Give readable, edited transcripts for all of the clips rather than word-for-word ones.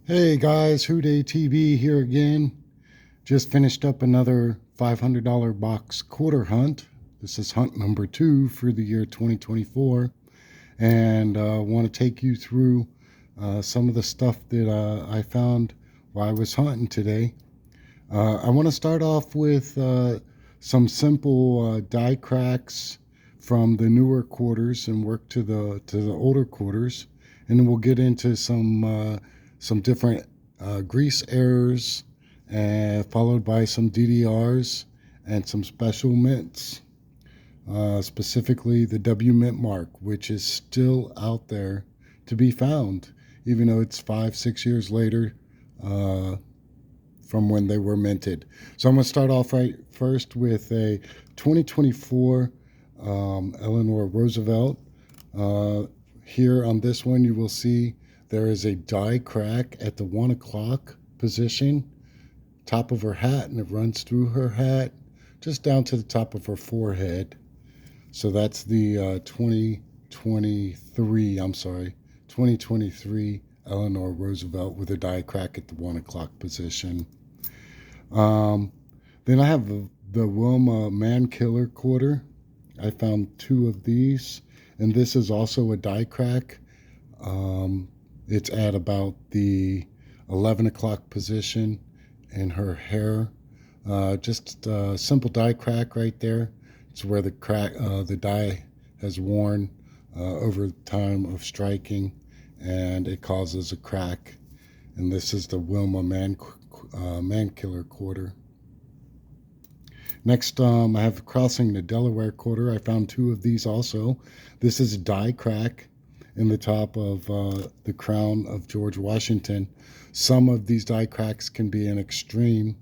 Hey guys, Who Day TV here again. Just finished up another $500 box quarter hunt. This is hunt number 2 for the year 2024, and I want to take you through some of the stuff that I found while I was hunting today. I want to start off with some simple die cracks from the newer quarters and work to the older quarters, and then we'll get into some different grease errors, followed by some DDRs and some special mints, specifically the W mint mark, which is still out there to be found, even though it's 5-6 years later from when they were minted. So I'm going to start off right first with a 2024 Eleanor Roosevelt. Here on this one, you will see there is a die crack at the 1 o'clock position, top of her hat, and it runs through her hat just down to the top of her forehead. So that's the 2023 Eleanor Roosevelt with a die crack at the 1 o'clock position. Then I have the Wilma Man Killer quarter. I found 2 of these, and this is also a die crack. It's at about the 11 o'clock position in her hair. Just a simple die crack right there. It's where the die has worn over time of striking, and it causes a crack. And this is the Wilma Man Killer quarter. Next, I have crossing the Delaware quarter. I found 2 of these also. This is a die crack in the top of the crown of George Washington. Some of these die cracks can be an extreme.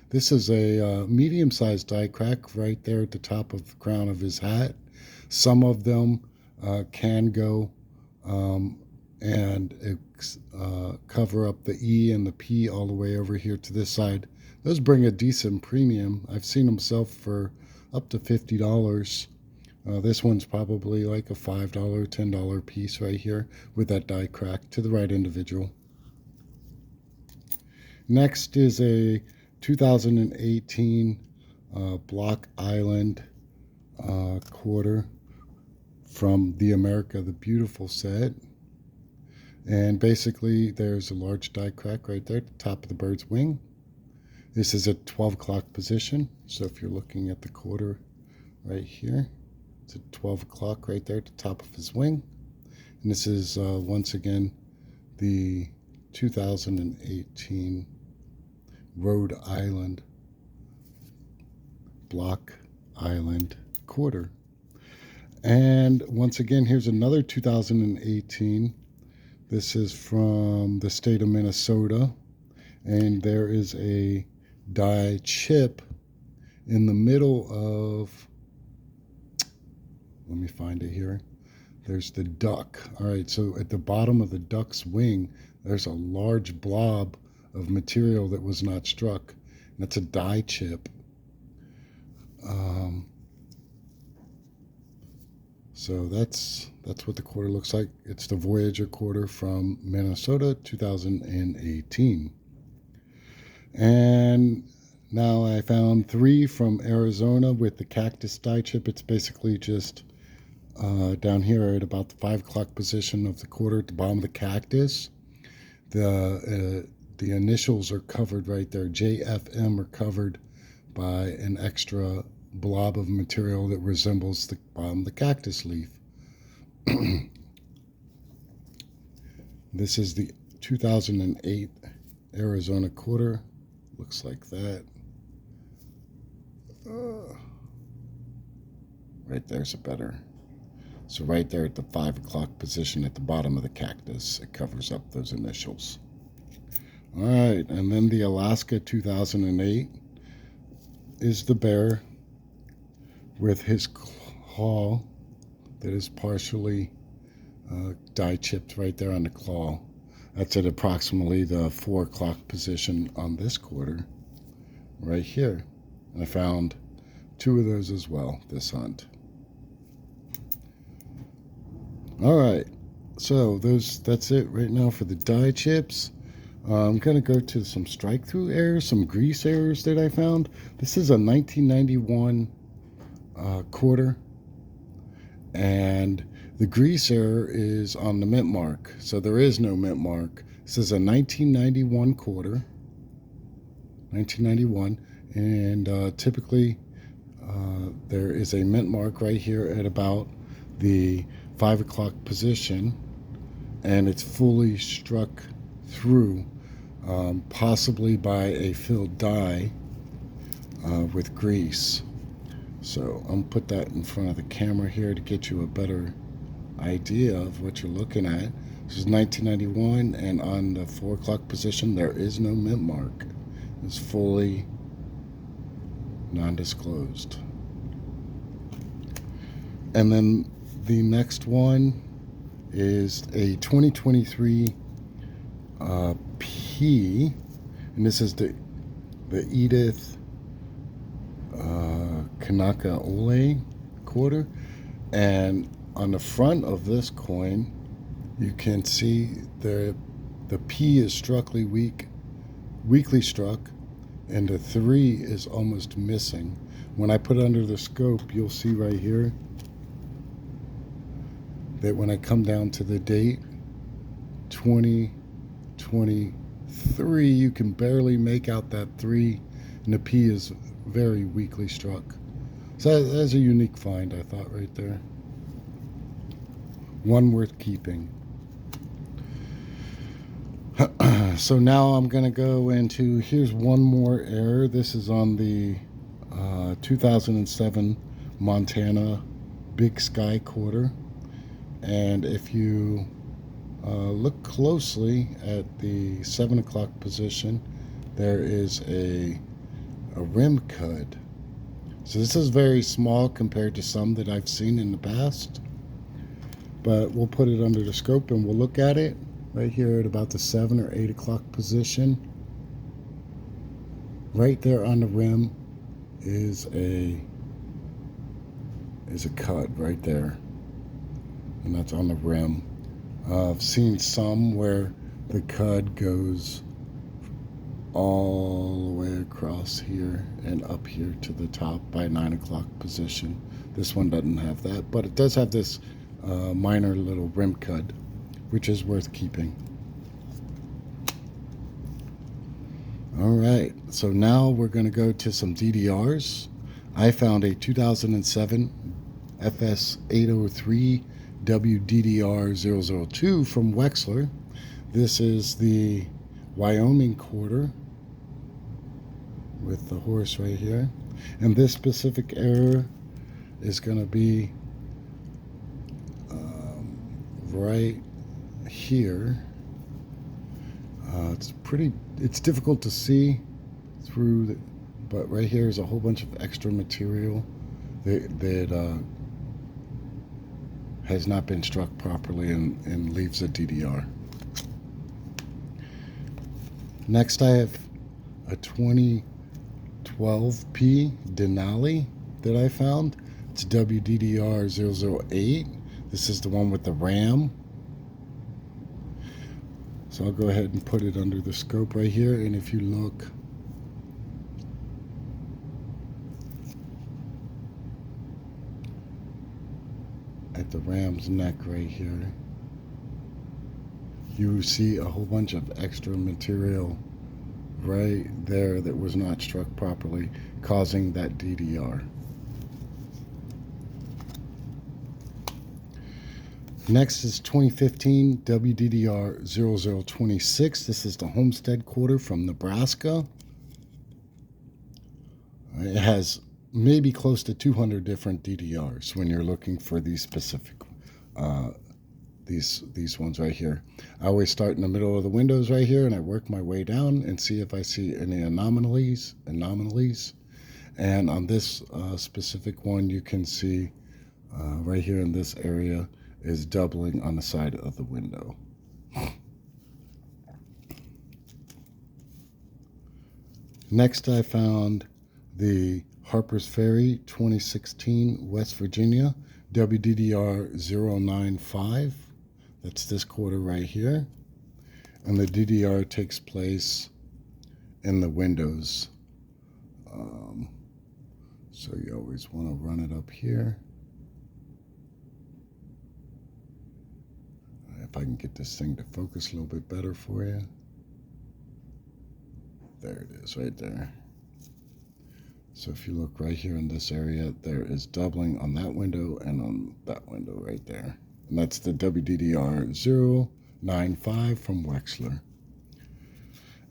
This is a medium-sized die crack right there at the top of the crown of his hat. Some of them can go and cover up the E and the P all the way over here to this side. Those bring a decent premium. I've seen them sell for up to $50. This one's probably like a $5, $10 piece right here with that die crack to the right individual. Next is a 2018 Block Island quarter from the America the Beautiful set. And basically there's a large die crack right there at the top of the bird's wing. This is at 12 o'clock position. So if you're looking at the quarter right here, it's at 12 o'clock right there at the top of his wing. And this is once again the 2018 Rhode Island Block Island quarter. And once again, here's another 2018. This is from the state of Minnesota. And there is a die chip in the middle of, let me find it here. There's the duck. All right, so at the bottom of the duck's wing, there's a large blob of material that was not struck. And that's a die chip. So that's what the quarter looks like. It's the Voyager quarter from Minnesota, 2018. And now I found 3 from Arizona with the cactus die chip. It's basically just down here at about the 5 o'clock position of the quarter at the bottom of the cactus. The initials are covered right there. JFM are covered by an extra blob of material that resembles the bottom of the cactus leaf. This is the 2008 Arizona quarter. Looks like that. Right there's a better. So right there at the 5 o'clock position at the bottom of the cactus, it covers up those initials. All right, and then the Alaska 2008 is the bear with his claw that is partially die chipped right there on the claw. That's at approximately the 4 o'clock position on this quarter right here. And I found 2 of those as well this hunt. All right, so that's it right now for the die chips. I'm going to go to some strike-through errors, some grease errors that I found. This is a 1991 quarter, and the grease error is on the mint mark. So there is no mint mark. This is a 1991 quarter, 1991, and typically there is a mint mark right here at about the 5 o'clock position, and it's fully struck through, possibly by a filled die with grease. So I'm put that in front of the camera here to get you a better idea of what you're looking at. This is 1991, and on the 4 o'clock position there is no mint mark. It's fully non-disclosed. And then the next one is a 2023 P, and this is the Edith Kanaka Ole quarter. And on the front of this coin, you can see the P is weakly struck, and the 3 is almost missing. When I put it under the scope, you'll see right here that when I come down to the date 2023, you can barely make out that 3, and the P is very weakly struck. So that's a unique find, I thought, right there. One worth keeping. So now I'm going to go into, here's one more error. This is on the 2007 Montana Big Sky quarter. And if you look closely at the 7 o'clock position, there is a rim cud. So this is very small compared to some that I've seen in the past. But we'll put it under the scope and we'll look at it. Right here at about the 7 or 8 o'clock position, right there on the rim is a cut right there, and that's on the rim. I've seen some where the cud goes all the way across here and up here to the top by 9 o'clock position. This one doesn't have that, but it does have this minor little rim cud, which is worth keeping. All right, so now we're going to go to some DDRs. I found a 2007 FS803 WDDR002 from Wexler. This is the Wyoming quarter with the horse right here. And this specific error is going to be right here. It's difficult to see through, but right here is a whole bunch of extra material that has not been struck properly and leaves a DDR. Next, I have a 2012P Denali that I found. It's WDDR008. This is the one with the RAM. So I'll go ahead and put it under the scope right here, and if you look at the ram's neck right here, you see a whole bunch of extra material right there that was not struck properly, causing that DDR. Next is 2015 WDDR0026. This is the Homestead quarter from Nebraska. It has maybe close to 200 different DDRs when you're looking for these specific these ones right here. I always start in the middle of the windows right here, and I work my way down and see if I see any anomalies. And on this specific one, you can see right here in this area is doubling on the side of the window. Next, I found the Harper's Ferry 2016 West Virginia WDDR095. That's this quarter right here. And the DDR takes place in the windows. So you always want to run it up here. If I can get this thing to focus a little bit better for you. There it is, right there. So if you look right here in this area, there is doubling on that window and on that window right there. And that's the WDDR095 from Wexler.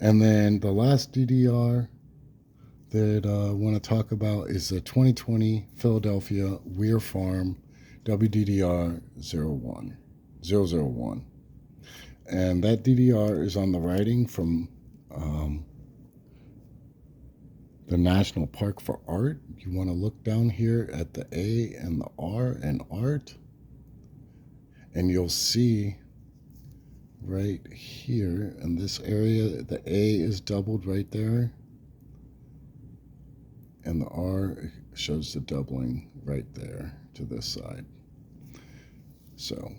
And then the last DDR that I want to talk about is the 2020 Philadelphia Weir Farm WDDR001. And that DDR is on the writing from the National Park for Art. You want to look down here at the A and the R in art, and you'll see right here in this area, the A is doubled right there, and the R shows the doubling right there to this side. So,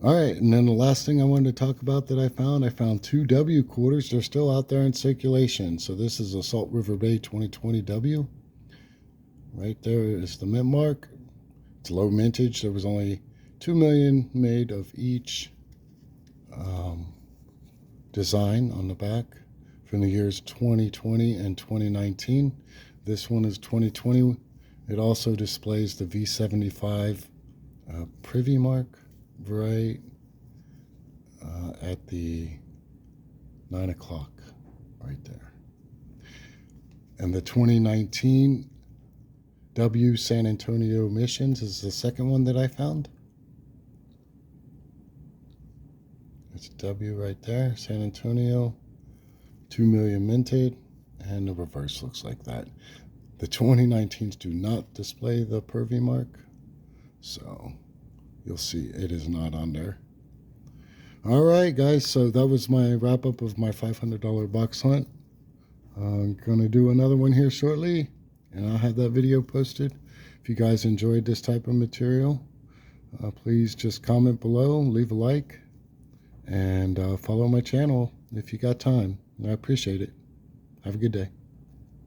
all right, and then the last thing I wanted to talk about that I found 2 W quarters. They're still out there in circulation. So this is a Salt River Bay 2020 W. Right there is the mint mark. It's low mintage. There was only 2 million made of each design on the back from the years 2020 and 2019. This one is 2020. It also displays the V75 privy mark right at the 9 o'clock right there. And the 2019 W San Antonio Missions is the second one that I found. It's W right there, San Antonio, 2 million minted, and the reverse looks like that. The 2019s do not display the Purvey mark, so you'll see it is not on there. All right, guys, so that was my wrap up of my $500 box hunt. I'm gonna do another one here shortly, and I'll have that video posted. If you guys enjoyed this type of material, please just comment below, leave a like, and follow my channel if you got time. I appreciate it. Have a good day.